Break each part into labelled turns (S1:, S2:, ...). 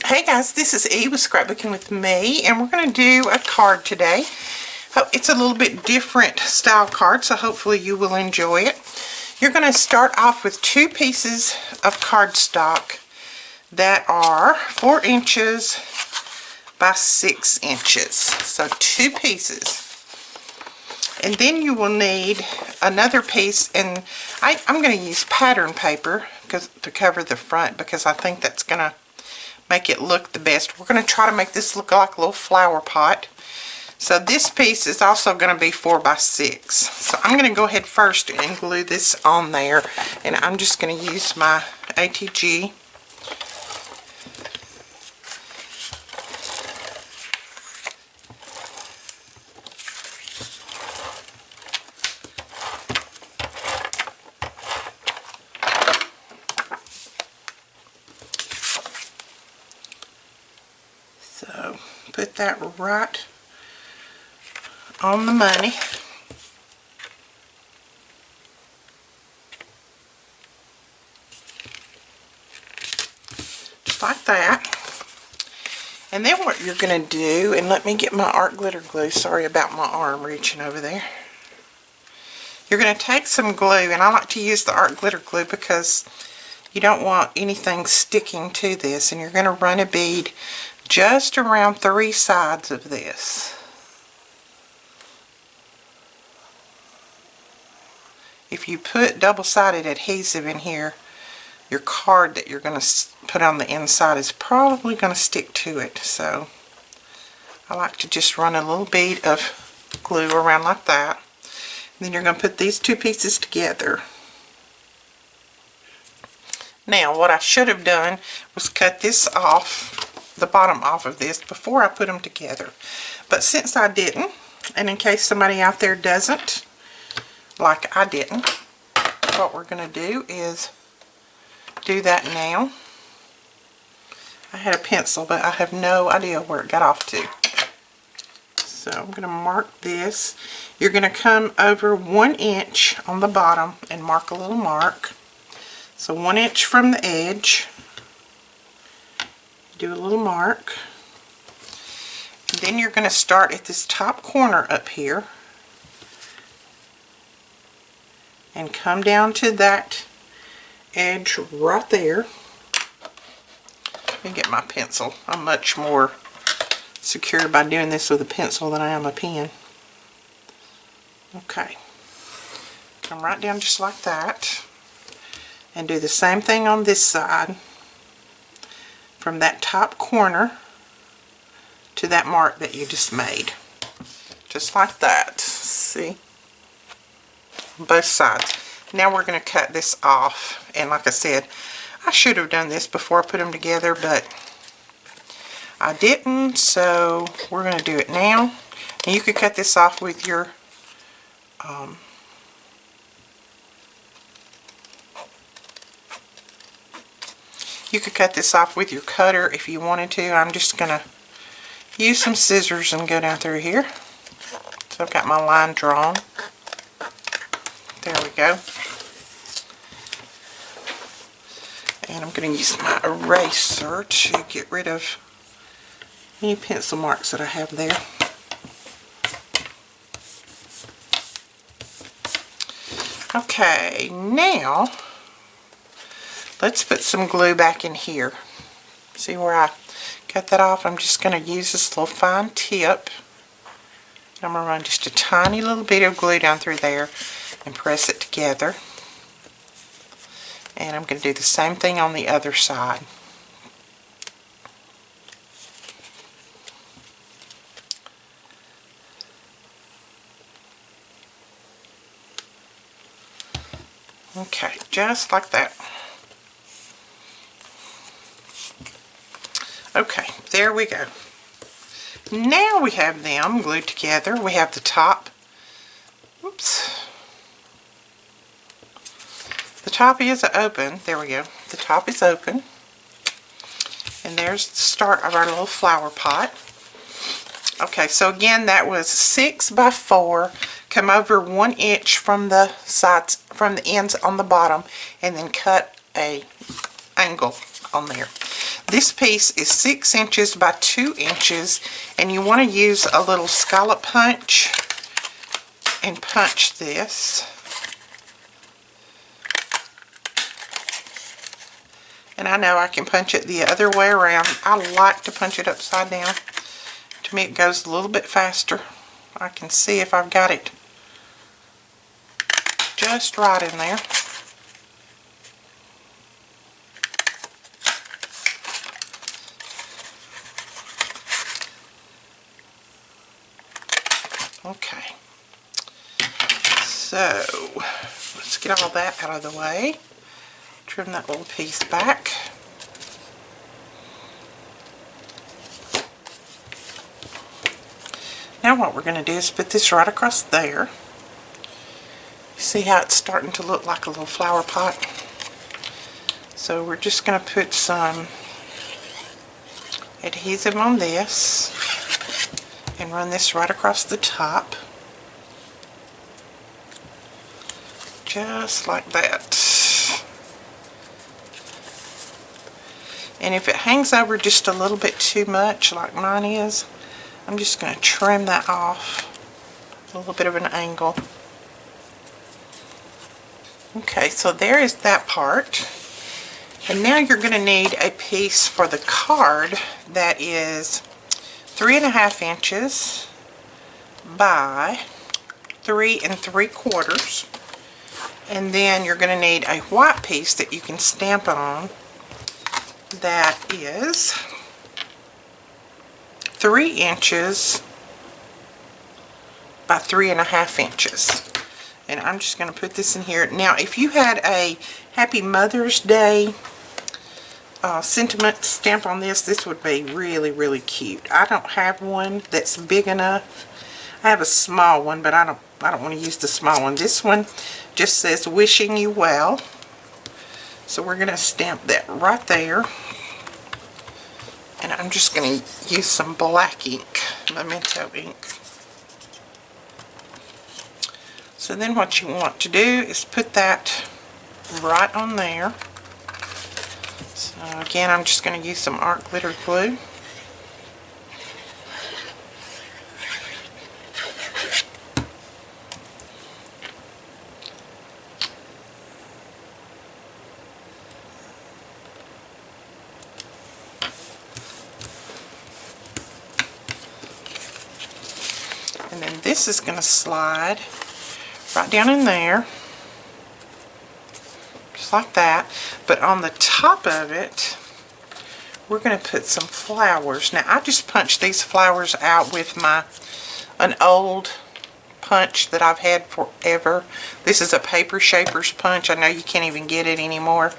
S1: Hey guys, this is E with Scrapbooking with me, and we're going to do a card today. It's a little bit different style card, so hopefully you will enjoy it. You're going to start off with 2 pieces of cardstock that are 4 inches by 6 inches. So 2 pieces. And then you will need another piece, and I'm going to use pattern paper to cover the front because I think that's going to make it look the best. We're going to try to make this look like a little flower pot. So this piece is also going to be 4 by 6. So I'm going to go ahead first and glue this on there, and I'm just going to use my ATG. So put that right on the money. Just like that. And then what you're going to do, and let me get my art glitter glue, sorry about my arm reaching over there. You're going to take some glue, and I like to use the art glitter glue because you don't want anything sticking to this, and you're going to run a bead just around 3 sides of this. If you put double-sided adhesive in here, your card that you're going to put on the inside is probably going to stick to it. So I like to just run a little bead of glue around like that. And then you're going to put these 2 pieces together. Now what I should have done was cut this off, the bottom off of this, before I put them together. But since I didn't, and in case somebody out there doesn't, like I didn't, what we're going to do is do that now. I had a pencil, but I have no idea where it got off to. So I'm going to mark this. You're going to come over 1 inch on the bottom and mark a little mark. So 1 inch from the edge. Do a little mark. And then you're going to start at this top corner up here and come down to that edge right there. Let me get my pencil. I'm much more secure by doing this with a pencil than I am a pen. Okay. Come right down just like that. And do the same thing on this side. From that top corner to that mark that you just made. Just like that. See? Both sides. Now we're going to cut this off, and like I said, I should have done this before I put them together, but I didn't, so we're going to do it now. And you could cut this off with your cutter if you wanted to. I'm just going to use some scissors and go down through here. So I've got my line drawn. There we go. And I'm going to use my eraser to get rid of any pencil marks that I have there. Okay, now let's put some glue back in here. See where I cut that off? I'm just going to use this little fine tip. I'm going to run just a tiny little bit of glue down through there and press it together. And I'm going to do the same thing on the other side. Okay, just like that. Okay, there we go. Now we have them glued together. We have the top. Oops. The top is open. There we go. The top is open. And there's the start of our little flower pot. Okay, so again, that was 6 by 4. Come over 1 inch from the sides, from the ends on the bottom, and then cut a angle on there. This piece is 6 inches by 2 inches, and you want to use a little scallop punch and punch this. And I know I can punch it the other way around. I like to punch it upside down. To me it goes a little bit faster. I can see if I've got it just right in there. Okay. So, let's get all that out of the way. Trim that little piece back. Now what we're going to do is put this right across there. See how it's starting to look like a little flower pot? So we're just going to put some adhesive on this and run this right across the top. Just like that. And if it hangs over just a little bit too much, like mine is, I'm just going to trim that off a little bit of an angle. Okay, so there is that part. And now you're going to need a piece for the card that is 3.5 inches by 3 3/4. And then you're going to need a white piece that you can stamp on that is 3 inches by 3.5 inches. And I'm just going to put this in here. Now, if you had a Happy Mother's Day sentiment stamp on this, this would be really, really cute. I don't have one that's big enough. I have a small one, but I don't want to use the small one. This one just says wishing you well. So we're going to stamp that right there. And I'm just going to use some black ink, Memento ink. So then what you want to do is put that right on there. So again, I'm just going to use some art glitter glue. And then this is going to slide right down in there, just like that. But on the top of it, we're going to put some flowers. Now, I just punched these flowers out with an old punch that I've had forever. This is a Paper Shapers punch. I know you can't even get it anymore.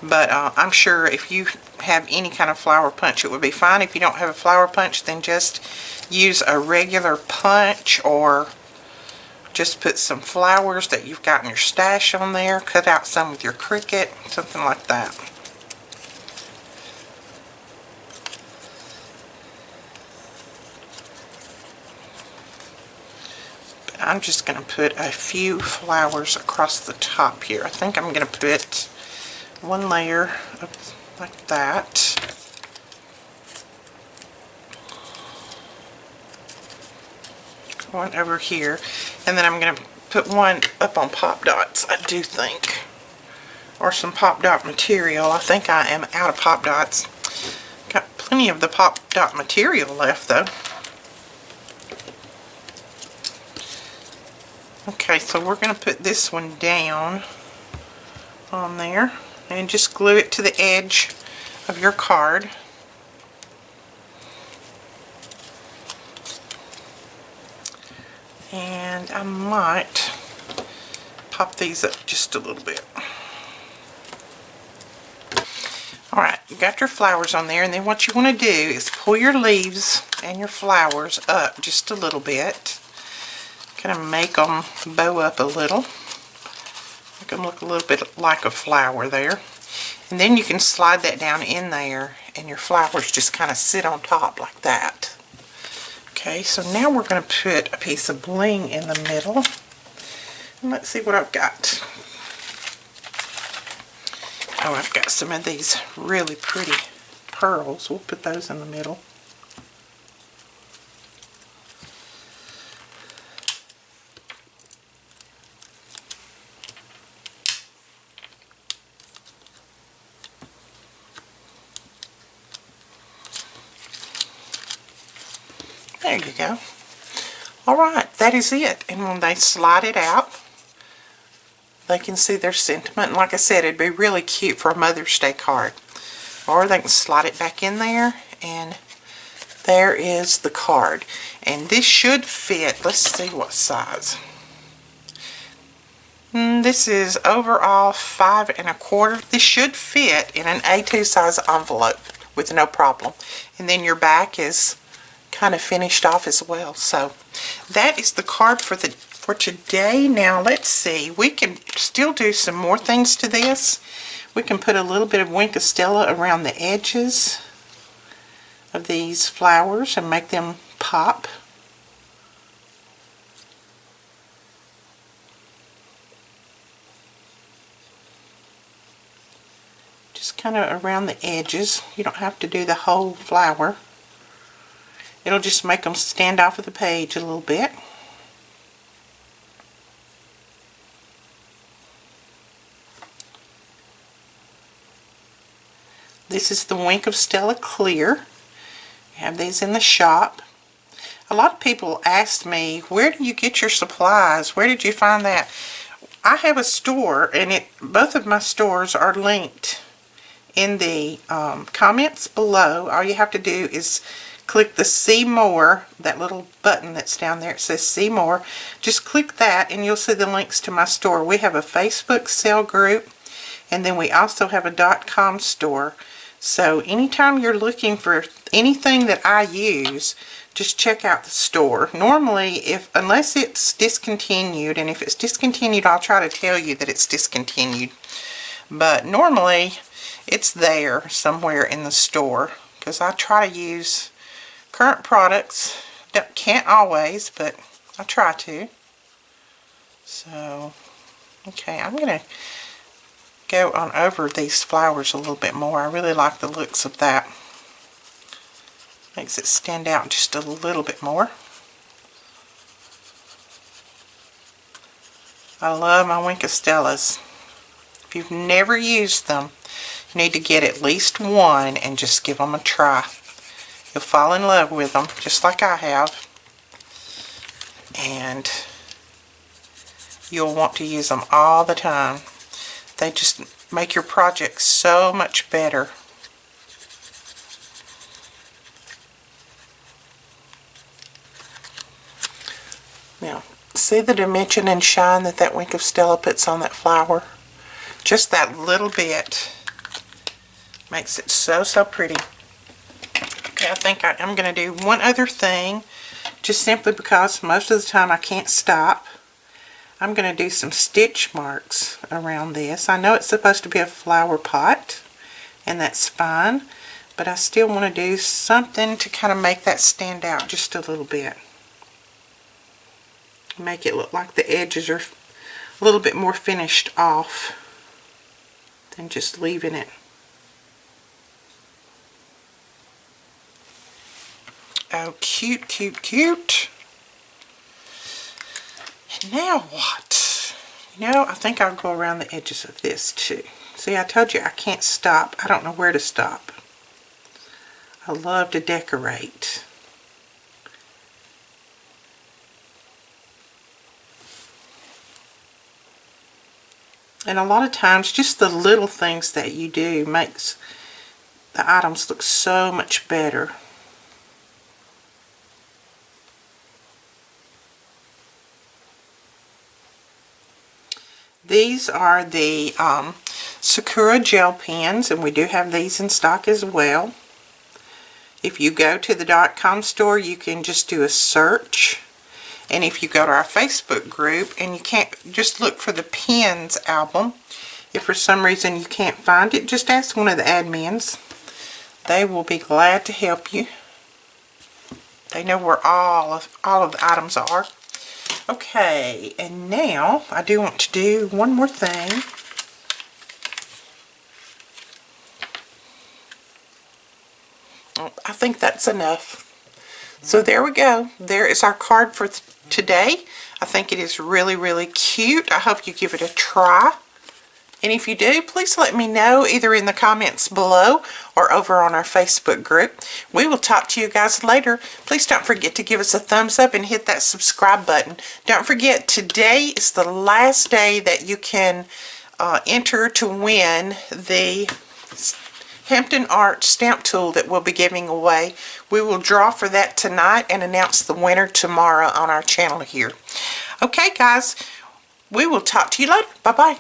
S1: But I'm sure if you have any kind of flower punch, it would be fine. If you don't have a flower punch, then just use a regular punch, or just put some flowers that you've got in your stash on there. Cut out some with your Cricut, something like that. But I'm just going to put a few flowers across the top here. I think I'm going to put one layer of, like that. One over here, and then I'm going to put one up on Pop Dots, I do think, or some Pop Dot material. I think I am out of Pop Dots. Got plenty of the Pop Dot material left though. Okay, so we're going to put this one down on there and just glue it to the edge of your card. And I might pop these up just a little bit. Alright, you got your flowers on there, and then what you want to do is pull your leaves and your flowers up just a little bit. Kind of make them bow up a little. Make them look a little bit like a flower there. And then you can slide that down in there, and your flowers just kind of sit on top like that. Okay, so now we're going to put a piece of bling in the middle. And let's see what I've got. Oh, I've got some of these really pretty pearls. We'll put those in the middle. There you go. Alright, that is it. And when they slide it out, they can see their sentiment. And like I said, it'd be really cute for a Mother's Day card. Or they can slide it back in there, and there is the card. And this should fit. Let's see what size. This is overall 5 1/4. This should fit in an A2 size envelope with no problem. And then your back is kind of finished off as well. So that is the card for today. Now let's see, we can still do some more things to this. We can put a little bit of Wink of Stella around the edges of these flowers and make them pop. Just kind of around the edges. You don't have to do the whole flower. It'll just make them stand off of the page a little bit. This is the Wink of Stella Clear. You have these in the shop. A lot of people ask me, where do you get your supplies? Where did you find that? I have a store, and both of my stores are linked in the comments below. All you have to do is click the See More, that little button that's down there. It says See More. Just click that and you'll see the links to my store. We have a Facebook sale group, and then we also have a .com store. So anytime you're looking for anything that I use, just check out the store. Normally, unless it's discontinued, and if it's discontinued, I'll try to tell you that it's discontinued. But normally, it's there somewhere in the store, because I try to use current products. Can't always, but I try to. So, okay, I'm going to go on over these flowers a little bit more. I really like the looks of that. Makes it stand out just a little bit more. I love my Wink of Stellas. If you've never used them, you need to get at least one and just give them a try. You'll fall in love with them, just like I have. And you'll want to use them all the time. They just make your project so much better. Now, see the dimension and shine that Wink of Stella puts on that flower? Just that little bit makes it so, so pretty. Okay, I think I'm going to do one other thing, just simply because most of the time I can't stop. I'm going to do some stitch marks around this. I know it's supposed to be a flower pot, and that's fine, but I still want to do something to kind of make that stand out just a little bit. Make it look like the edges are a little bit more finished off than just leaving it. Oh, cute, cute, cute. And now what? You know, I think I'll go around the edges of this too. See, I told you I can't stop. I don't know where to stop. I love to decorate. And a lot of times, just the little things that you do makes the items look so much better. These are the Sakura gel pens, and we do have these in stock as well. If you go to the .com store, you can just do a search. And if you go to our Facebook group, and you can't, just look for the Pens album. If for some reason you can't find it, just ask one of the admins. They will be glad to help you. They know where all of the items are. Okay, and now I do want to do one more thing. I think that's enough. So there we go. There is our card for today. I think it is really, really cute. I hope you give it a try. And if you do, please let me know either in the comments below or over on our Facebook group. We will talk to you guys later. Please don't forget to give us a thumbs up and hit that subscribe button. Don't forget, today is the last day that you can enter to win the Hampton Art stamp tool that we'll be giving away. We will draw for that tonight and announce the winner tomorrow on our channel here. Okay, guys, we will talk to you later. Bye-bye.